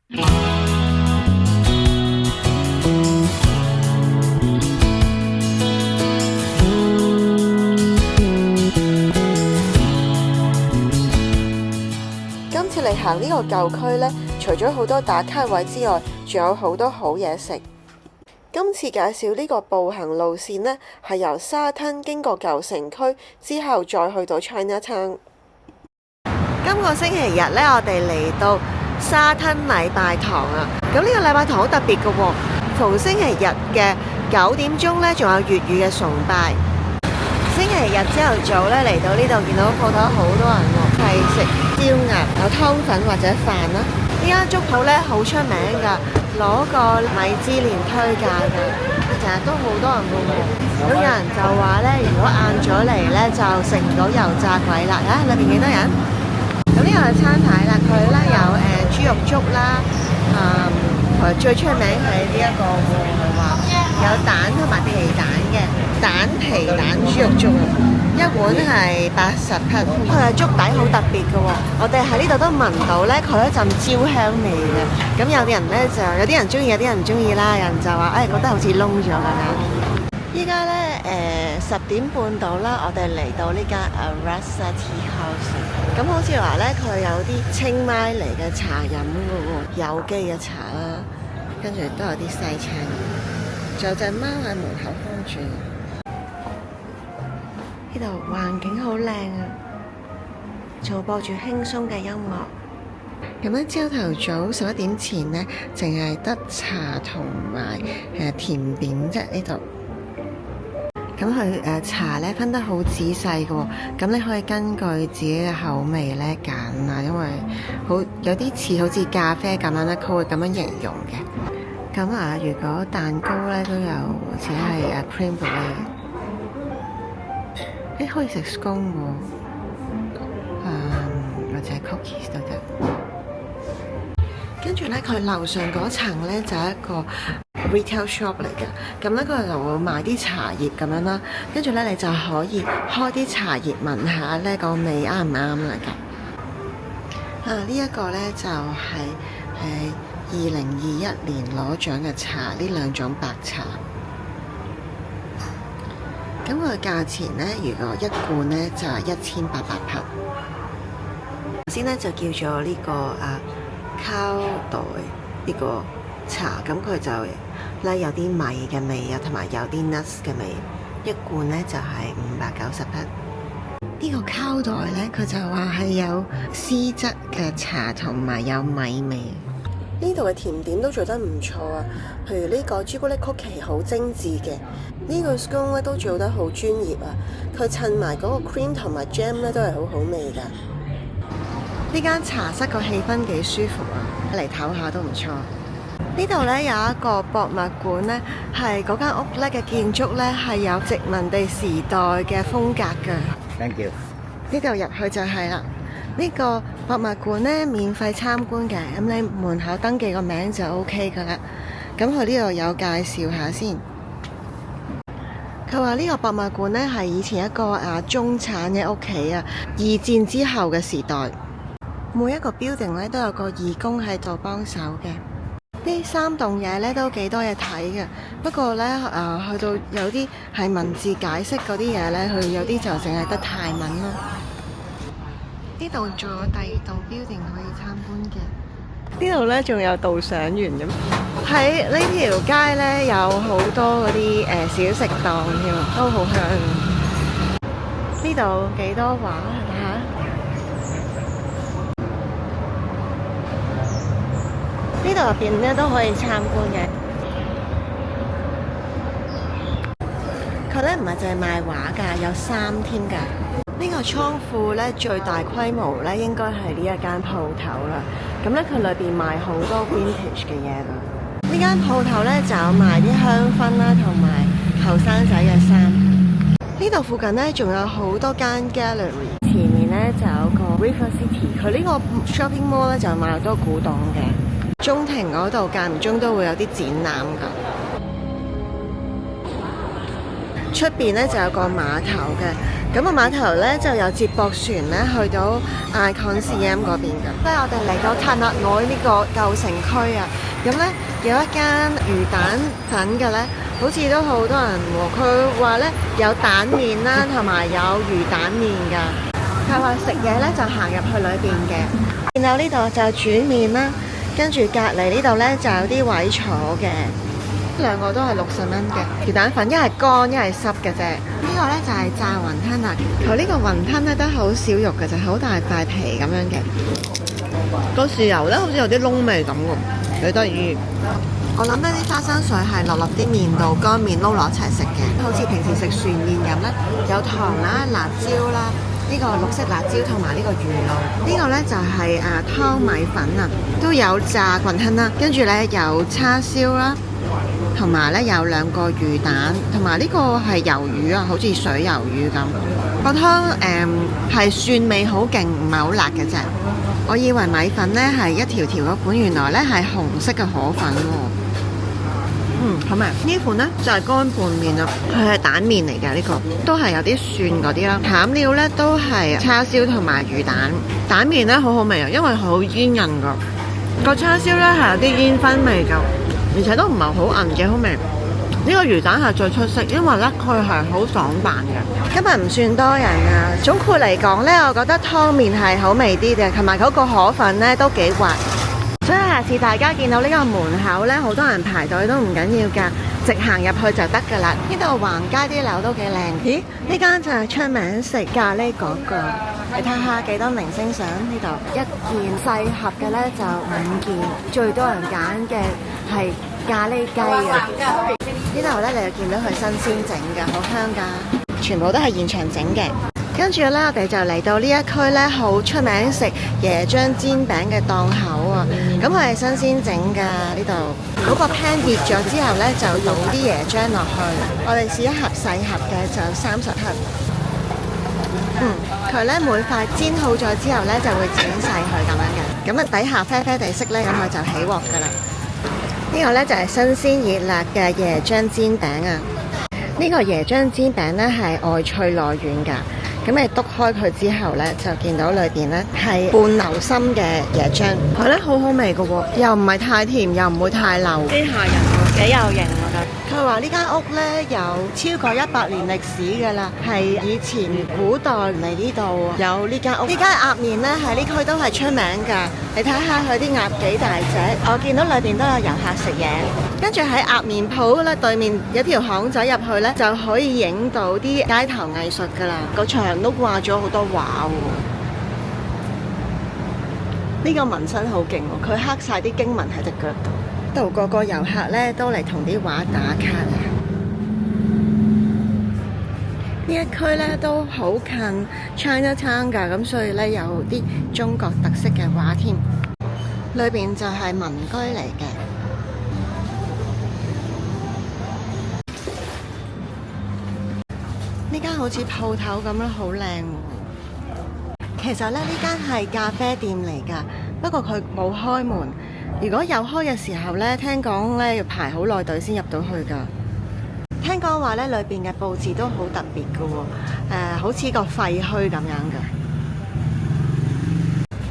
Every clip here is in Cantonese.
今次嚟行呢個舊區呢，除咗好多打卡位之外，仲有好多好嘢食。今次介紹呢個步行路線呢，係由沙灘經過舊城區之後再去到 Chinatown。今個星期日呢，我哋嚟到沙灘禮拜堂啊！咁呢個禮拜堂好特別嘅喎，逢星期日嘅9點鐘呢，仲有粵語嘅崇拜。星期日朝頭早呢，嚟到呢度，見到鋪頭好多人喎，係食燒鴨、有湯粉或者飯啦。呢間粥鋪呢，好出名㗎，攞個米芝蓮推介㗎，成日都好多人㗎喎。咁有人就話呢，如果晏咗嚟呢，就食唔到油炸鬼啦。啊，裏邊幾多人？咁呢個係餐牌啦，佢呢有豬肉粥啦，最出名係呢一個佢話有蛋同埋皮蛋嘅蛋皮蛋豬肉粥，一碗係80匹。佢嘅粥底好特別嘅喎，我哋喺呢度都聞到呢，佢一陣焦香味嘅。咁有啲人呢，就有啲人中意，有啲人唔中意啦。有人就話覺得好似燶咗咁樣。依家呢，10點半到啦，我哋嚟到呢間 Rasa Tea House。咁好似話呢，佢有啲清邁嚟嘅茶飲嘅喎，有機嘅茶啦，跟住都有啲西餐，仲有隻貓喺門口看住。呢度環境好靚啊，仲播住輕鬆嘅音樂。咁咧朝頭早11點前呢，淨係得茶同埋甜點啫呢度。咁佢茶咧分得好仔細嘅喎，咁你可以根據自己嘅口味咧揀啊，因為有啲似好似咖啡咁樣咧，佢會咁樣形容嘅。咁如果蛋糕咧都有，或者係cream brulee，可以食 scone 喎，或者 cookies 都得。跟住咧，佢樓上嗰層咧就係一個retail shop 嚟嘅，咁咧佢就會賣啲茶葉咁樣啦，跟住咧你就可以開啲茶葉聞下咧個味啱唔啱啦咁。呢一個咧就係2021年攞獎嘅茶，呢兩種白茶。咁佢嘅價錢咧，如果一罐咧就係1800匹。頭先咧就叫做呢個烤袋呢個茶，咁佢就咧有啲米嘅味啊，同埋有啲 nuts 嘅味，一罐咧就係590匹。呢個烤袋咧，佢就話係有絲質嘅茶同埋有米味。呢度嘅甜點都做得唔錯啊，譬如呢個朱古力曲奇好精緻嘅，呢個 scone 咧都做得好專業啊，佢襯埋嗰個 cream 同埋 jam 咧都係好好味㗎。呢間茶室個氣氛幾舒服啊，嚟唞下都唔錯。呢度呢有一個博物館呢，係嗰間屋呢嘅建築呢係有殖民地時代嘅風格㗎。Thank you。呢度入去就係啦。呢個博物館呢免費參觀嘅，咁你門口登記個名就 OK 㗎啦。咁佢呢度有介紹下先。佢話呢個博物館呢係以前一個中產嘅屋企啊，二戰之後嘅時代。每一個 building 咧都有個義工喺度幫手嘅。呢3棟嘢咧都幾多嘢睇嘅，不過咧去到有啲係文字解釋嗰啲嘢咧，佢有啲就淨係得泰文咯。呢度仲有第2棟 building 可以參觀嘅。呢度咧仲有導賞員咁。喺呢條街咧有好多嗰啲小食檔添，都好香。呢度幾多畫睇下。呢度入邊咧都可以參觀嘅。佢咧唔係淨係賣畫㗎，有衫添㗎。呢個倉庫咧最大規模咧應該係呢一間鋪頭啦。咁咧佢裏邊賣好多 vintage 嘅嘢㗎。呢間鋪頭咧就有賣啲香薰啦，同埋後生仔嘅衫。呢度附近咧仲有好多間 gallery。前面咧就有個 River City， 佢呢個 shopping mall 咧就賣好多古董嘅。中庭嗰度間唔中都會有啲展覽㗎。出邊咧就有個碼頭嘅，咁個碼頭咧就有接駁船咧去到 Icon CM 嗰邊嘅。咧我哋嚟到塔納內呢個舊城區啊，咁咧有一間魚蛋粉嘅咧，好似都好多人喎。佢話咧有蛋麵啦，同埋有魚蛋麵㗎。佢話食嘢咧就行入去裏邊嘅，然後呢度就煮麵啦，跟住隔離呢度咧就有啲位坐嘅。兩個都係60蚊嘅魚蛋粉，一係乾一係濕嘅啫。呢個咧就係炸雲吞啦。佢呢個雲吞咧都好少肉嘅，就好大塊皮咁樣嘅。個豉油咧好似有啲燶味咁喎，幾得意。我諗呢啲花生水係落啲麵度，乾麵撈落一齊食嘅，好似平時食船麵咁咧，有糖啦、辣椒啦，呢個綠色辣椒同埋呢個魚露。呢個咧就係湯米粉啊，都有炸雲吞啦，跟住咧有叉燒啦。同埋咧有2個魚蛋，同埋呢個係魷魚啊，好似水魷魚咁。個湯係蒜味好勁，唔係好辣嘅啫。我以為米粉咧係一條條嗰款，原來咧係紅色嘅河粉喎。好味。呢款咧就係乾拌麵啊，佢係蛋麵嚟嘅，呢個都係有啲蒜嗰啲啦。餡料咧都係叉燒同埋魚蛋。蛋麵咧好好味啊，因為好煙韌噶。個叉燒咧係有啲煙燻味㗎。而且都唔係好韌嘅，好味。呢個魚蛋係最出色，因為咧佢係好爽扮嘅。今日唔算多人啊。總括嚟講咧，我覺得湯麵係好味啲嘅，同埋嗰個河粉咧都幾滑。所以下次大家見到呢個門口咧，好多人排隊都唔緊要㗎，直行入去就得㗎啦。呢度橫街啲樓都幾靚。咦？呢間就係出名食咖喱嗰個。你睇下幾多明星相呢度，一件細盒嘅咧就5件，最多人揀嘅係咖喱雞啊！呢度咧你就見到佢新鮮整嘅，好香㗎，全部都係現場整嘅。跟住咧，我哋就嚟到呢一區咧，好出名食椰漿煎餅嘅檔口啊！咁佢係新鮮整㗎，呢度嗰個 pan 熱咗之後咧，就倒啲椰漿落去。我哋試一盒細盒嘅，就30克。佢咧每塊煎好咗之後咧，就會剪細佢咁樣嘅。咁啊底下啡啡地色咧，咁佢就起鑊㗎啦。呢個咧就係新鮮熱辣嘅椰漿煎餅啊！呢個椰漿煎餅咧係外脆內軟㗎。咁你篤開佢之後咧，就見到裏邊咧係半流心嘅椰漿，係咧好好味㗎喎，又唔係太甜，又唔會太流。機械人喎，幾有型我覺得。佢話呢間屋咧有超過100年歷史㗎啦，係以前古代嚟呢度有呢間屋。呢間鴨麵咧喺呢區都係出名㗎，你睇下佢啲鴨幾大隻。我見到裏邊都有遊客食嘢，跟住喺鴨麵鋪咧對面有條巷仔入去咧就可以影到啲街頭藝術㗎啦，個牆都掛咗好多畫喎。呢個紋身好勁喎，佢刻晒啲經文喺隻腳度。度個個遊客咧都嚟同啲畫打卡啊！呢一區咧都好近 Chinatown 㗎，咁所以咧有啲中國特色嘅畫添。裏邊就係民居嚟嘅。呢間好似鋪頭咁樣，好靚喎。其實咧呢間係咖啡店嚟㗎，不過佢冇開門。如果有開嘅時候咧，聽講咧要排好耐隊先入到去㗎。聽講話咧，裏邊嘅佈置都好特別㗎喎，好似個廢墟咁樣㗎。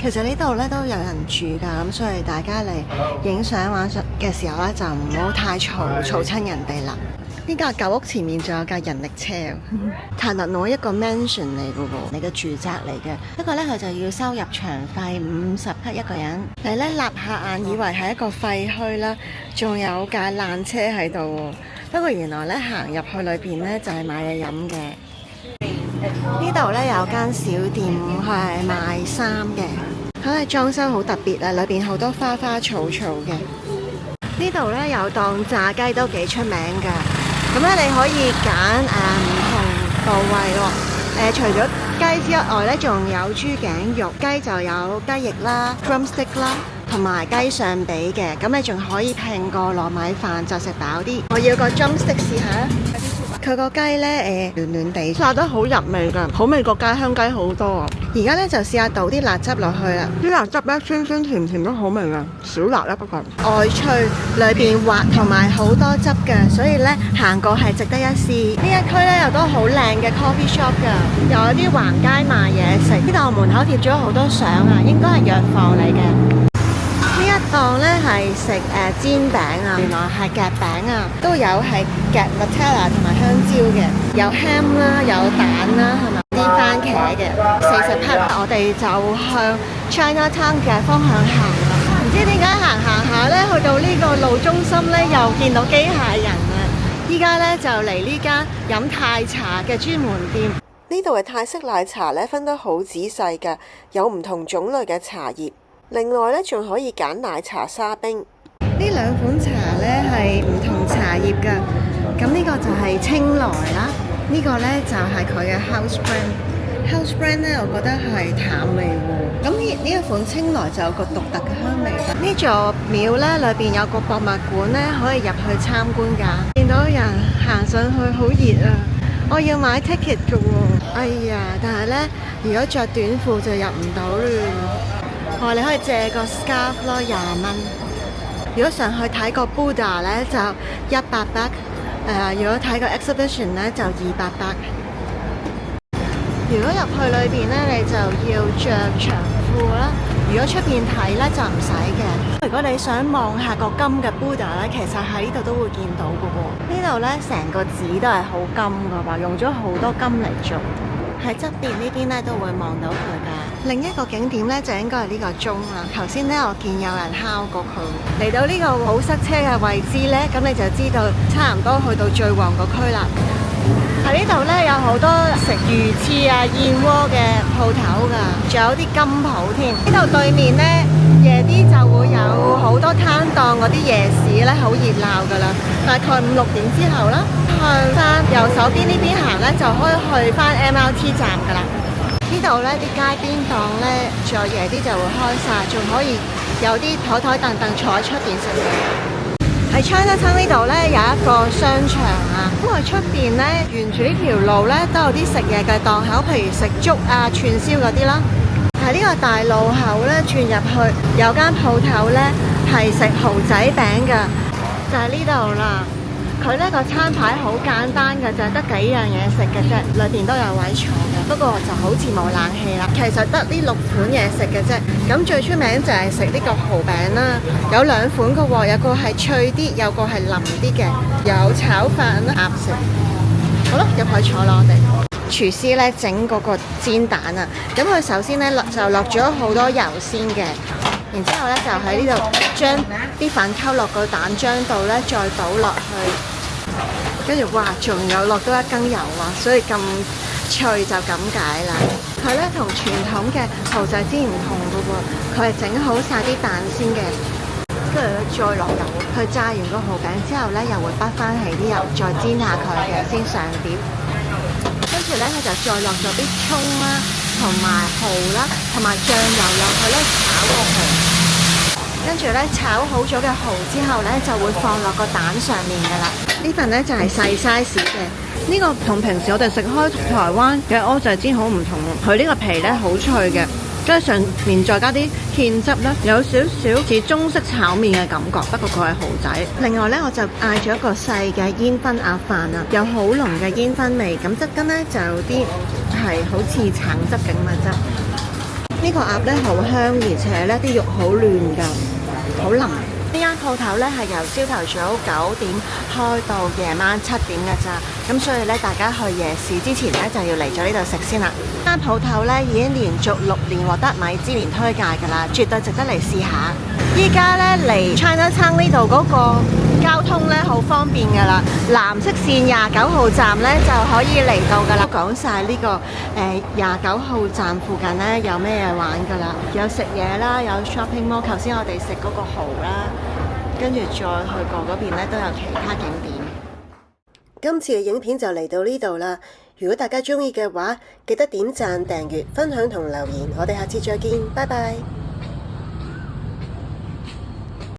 其實呢度咧都有人住㗎，咁所以大家嚟影相玩嘅時候咧，就唔好太嘈親人哋啦。呢架舊屋前面仲有架人力車，塔納內一個 mansion 嚟嘅喎，你嘅住宅嚟嘅。不過咧，佢就要收入場費50克一個人。你咧立下眼以為係一個廢墟啦，仲有架爛車喺度喎。不過原來咧行入去裏邊咧就係買嘢飲嘅。呢度咧有間小店係賣衫嘅，佢係裝修好特別啊，裏邊好多花花草草嘅。呢度咧有檔炸雞都幾出名㗎。咁咧你可以揀唔同部位喎。除咗雞之外咧，仲有豬頸肉，雞就有雞翼啦、drumstick 啦，同埋雞上髀嘅。咁你仲可以拼個糯米飯就食飽啲。我要個 drumstick 試下。佢個雞呢，嫩嫩地，炸得好入味㗎，好味過家鄉雞好多啊！而家呢，就試下倒啲辣汁落去啦，啲辣汁呢，酸酸甜甜都好味㗎，少辣啦不過。外脆，裏邊滑同埋好多汁㗎，所以呢，行過係值得一試。呢一區呢，有都好靚嘅 coffee shop 㗎，有啲橫街賣嘢食。呢度門口貼咗好多相啊，應該係藥房嚟嘅。呢一檔呢係食煎餅啊，原來係夾餅啊，都有係夾 Nutella 同埋香蕉嘅，有 ham 啦，有蛋啦，係咪？啲番茄嘅40克，我哋就向 Chinatown 嘅方向行啦。唔知點解行下呢，去到呢個路中心呢，又見到機械人啊！依家呢，就嚟呢間飲泰茶嘅專門店。呢度嘅泰式奶茶呢，分得好仔細㗎，有唔同種類嘅茶葉。另外咧，仲可以揀奶茶沙冰。呢兩款茶咧係唔同茶葉㗎。咁呢個就係青萊啦，呢個咧就係佢嘅 house brand。house brand 咧，我覺得係淡味喎。咁呢一款青萊就有個獨特嘅香味。呢座廟咧裏邊有個博物館咧，可以入去參觀㗎。見到人行上去好熱啊！我要買 ticket 㗎喎。哎呀，但係咧，如果着短褲就入唔到啦。你可以借個 scarf 咯，20蚊。如果上去睇個 Buddha 咧，就100 baht。如果睇個 exhibition 咧，就200 baht。如果入去裏邊咧，你就要着長褲啦。如果出邊睇咧，就唔使嘅。如果你想望下個金嘅 Buddha 咧，其實喺呢度都會見到嘅喎。呢度咧成個紙都係好金嘅話，用咗好多金嚟做。喺側邊呢邊咧都會望到佢㗎。另一個景點咧就應該係呢個鐘啦。頭先咧我見有人敲過佢。嚟到呢個好塞車嘅位置咧，咁你就知道差唔多去到最旺個區啦。喺呢度咧有好多食魚翅啊、燕窩嘅鋪頭㗎，仲有啲金鋪添。呢度對面咧夜啲就會有好多攤檔，嗰啲夜市咧好熱鬧㗎啦。大概5、6點之後啦，向翻右手邊呢邊行咧就可以去翻 MRT 站㗎啦。呢度咧啲街邊檔咧再夜啲就會開晒，仲可以有啲台凳凳坐喺出邊食嘢。喺 Chinatown 呢度咧有一個商場啊，咁喺出邊咧沿住呢條路咧都有啲食嘢嘅檔口，譬如食粥啊、串燒嗰啲啦。喺呢個大路口咧轉入去有間鋪頭咧係食蠔仔餅㗎，就係呢度啦。佢呢個餐牌好簡單嘅，就係得幾樣嘢食嘅啫，裏邊都有位坐嘅，不過就好似冇冷氣啦。其實得呢6款嘢食嘅啫。咁最出名就係食呢個蠔餅啦，有2款嘅喎，有個係脆啲，有個係腍啲嘅，有炒飯啦、鴨食。好啦，入去坐啦我哋。廚師咧整嗰個煎蛋啊，咁佢首先咧就落咗好多油先嘅。然之後咧就喺呢度將啲粉溝落個蛋漿度咧，再倒落去，跟住哇，仲有落多1羹油啊！所以咁脆就咁解啦。佢咧同傳統嘅蠔仔煎唔同嘅喎，佢係整好晒啲蛋先嘅，跟住再落油。佢炸完個蠔餅之後咧，又會畢翻起啲油，再煎下佢嘅先上碟。跟住咧，佢就再落咗啲葱啦，同埋蠔啦，同埋醬油落去咧炒個蠔。跟住咧炒好咗嘅蠔之後咧，就會放落個蛋上面噶啦。呢份咧就係細 size 嘅。呢個同平時我哋食開台灣嘅蚵仔煎好唔同喎。佢呢個皮咧好脆嘅，跟住上面再加啲芡汁咧，有少少似中式炒麵嘅感覺。不過佢係蠔仔。另外咧，我就嗌咗一個細嘅煙燻鴨飯啊，有好濃嘅煙燻味。咁質根咧就有啲係好似橙汁咁嘅汁。呢個鴨咧好香，而且咧啲肉好嫩㗎，好腍。呢間鋪頭咧係由朝頭早9點開到夜晚7點嘅咋，咁所以咧大家去夜市之前咧就要嚟咗呢度食先啦。呢間鋪頭咧已經連續6年獲得米芝蓮推介㗎啦，絕對值得嚟試下。依家咧嚟 Chinatown 呢度嗰個交通咧好方便㗎啦，藍色線29號站咧就可以嚟到㗎啦。講晒呢個29號站附近咧有咩嘢玩㗎啦，有食嘢啦，有 shopping mall。頭先我哋食嗰個蠔啦。跟住再去過嗰邊咧，都有其他景點。今次嘅影片就嚟到呢度啦。如果大家中意嘅話，記得點讚、訂閱、分享同留言。我哋下次再見，拜拜。